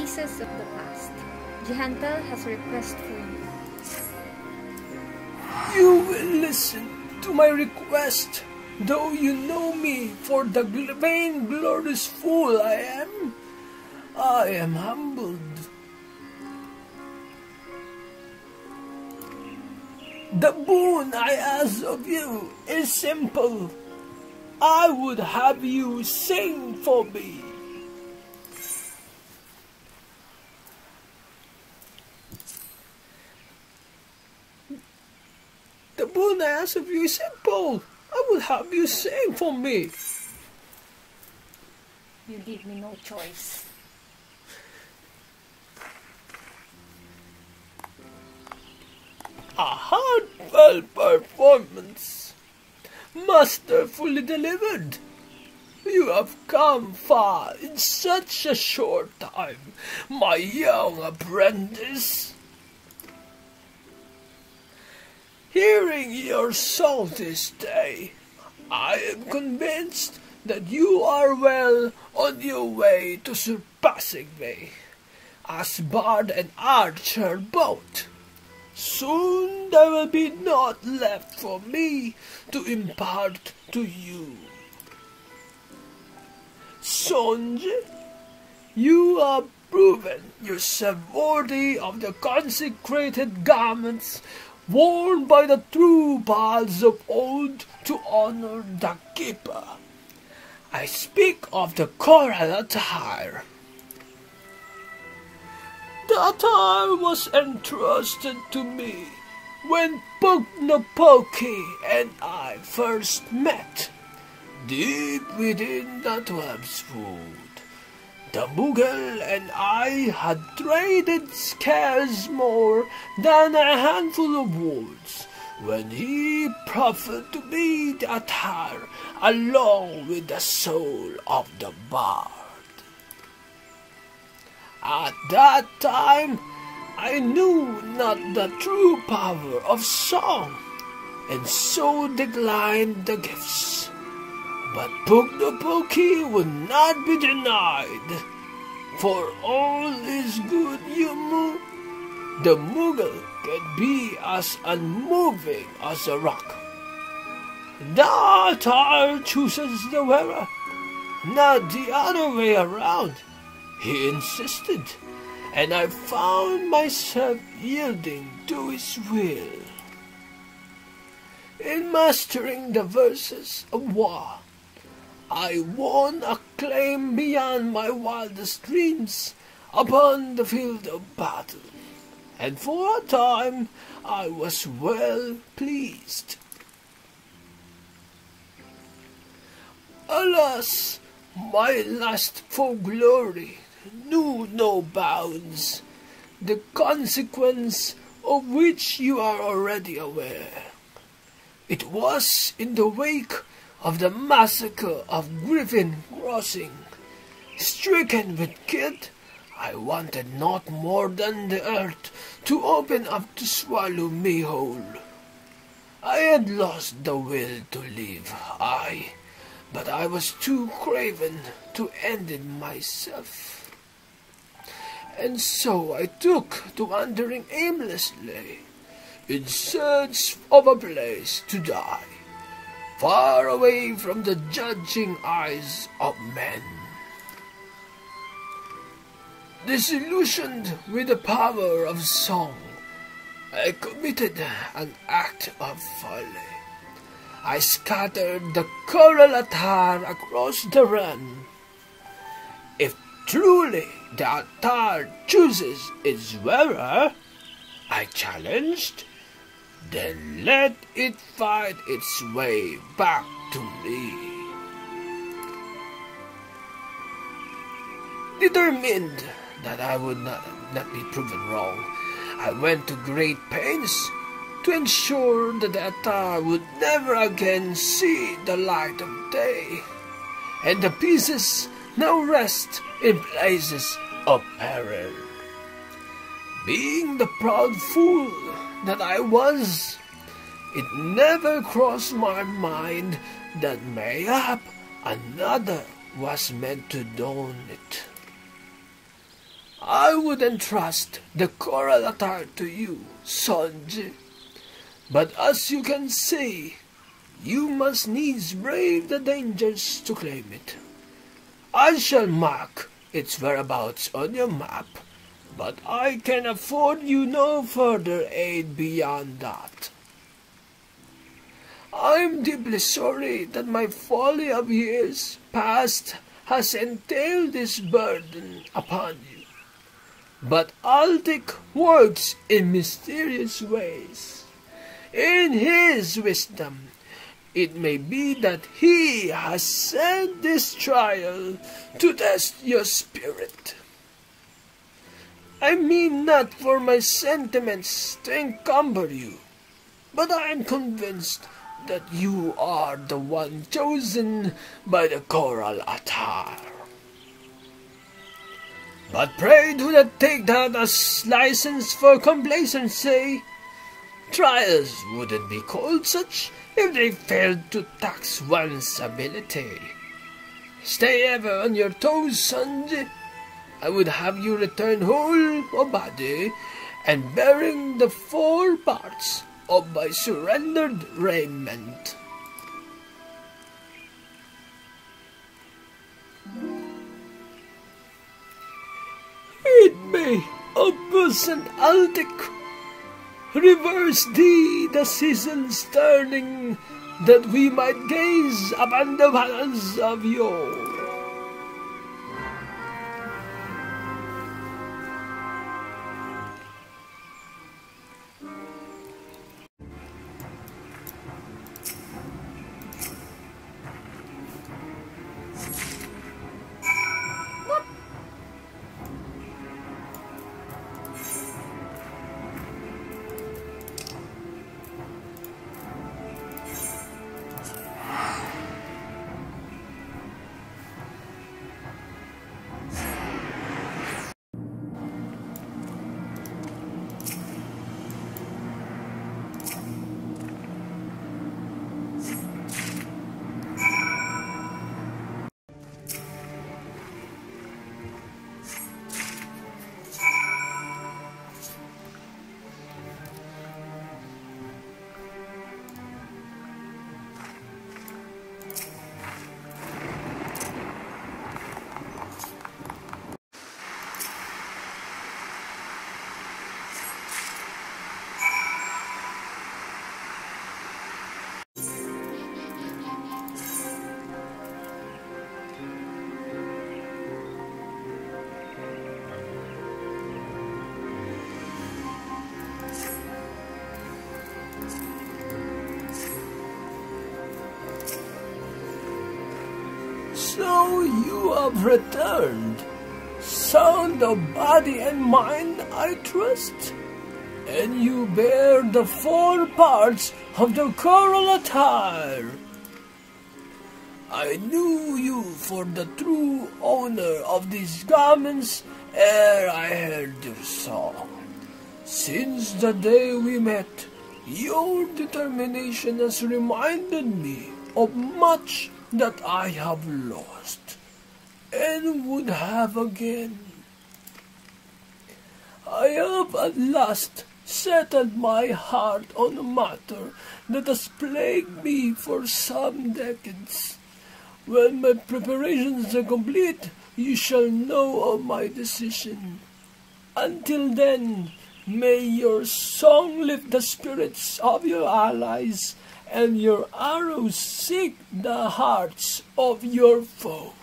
pieces of the past. Jehantel has a request for you. You will listen to my request, though you know me for the vain glorious fool I am. I am humbled. The boon I ask of you is simple. I would have you sing for me. The boon I ask of you is simple. I would have you sing for me. You leave me no choice. A heartfelt performance, masterfully delivered. You have come far in such a short time, my young apprentice. Hearing your song this day, I am convinced that you are well on your way to surpassing me, as bard and archer both. Soon there will be naught left for me to impart to you. Songe, you have proven yourself worthy of the consecrated garments worn by the true bards of old to honor the keeper. I speak of the choral attire. The attire was entrusted to me when Pugnapoki and I first met, deep within the 12's fold. The Mughal and I had traded scarce more than a handful of words when he proffered to me the attire along with the soul of the bard. At that time, I knew not the true power of song, and so declined the gifts. But Pugnapoki would not be denied. For all his good humor, the Mughal can be as unmoving as a rock. The attire chooses the wearer, not the other way around. He insisted, and I found myself yielding to his will. In mastering the verses of war, I won acclaim beyond my wildest dreams upon the field of battle, and for a time I was well pleased. Alas, my lust for glory knew no bounds, the consequence of which you are already aware. It was in the wake of the massacre of Griffin Crossing. Stricken with guilt, I wanted not more than the earth to open up to swallow me whole. I had lost the will to live, but I was too craven to end it myself. And so I took to wandering aimlessly, in search of a place to die, far away from the judging eyes of men. Disillusioned with the power of song, I committed an act of folly. I scattered the choral attire across the run. If truly the attire chooses its wearer, I challenged, then let it find its way back to me. Determined that I would not be proven wrong, I went to great pains to ensure that the attire would never again see the light of day, and the pieces now rest in places of peril. Being the proud fool that I was, it never crossed my mind that mayhap another was meant to don it. I would entrust the coral attire to you, Sanji. But as you can see, you must needs brave the dangers to claim it. I shall mark its whereabouts on your map, but I can afford you no further aid beyond that. I am deeply sorry that my folly of years past has entailed this burden upon you. But Altic works in mysterious ways. In his wisdom, it may be that he has sent this trial to test your spirit. I mean not for my sentiments to encumber you, but I am convinced that you are the one chosen by the coral attire. But pray do not take that as license for complacency. Trials wouldn't be called such if they failed to tax one's ability. Stay ever on your toes, Sanji. I would have you return whole of body and bearing the 4 parts of my surrendered raiment. It may, Opus and Altic, reverse thee the seasons turning, that we might gaze upon the balance of yore. So you have returned, sound of body and mind, I trust, and you bear the 4 parts of the coral attire. I knew you for the true owner of these garments ere I heard your song. Since the day we met, your determination has reminded me of much that I have lost, and would have again. I have at last settled my heart on a matter that has plagued me for some decades. When my preparations are complete, you shall know of my decision. Until then, may your song lift the spirits of your allies, and your arrows seek the hearts of your foes.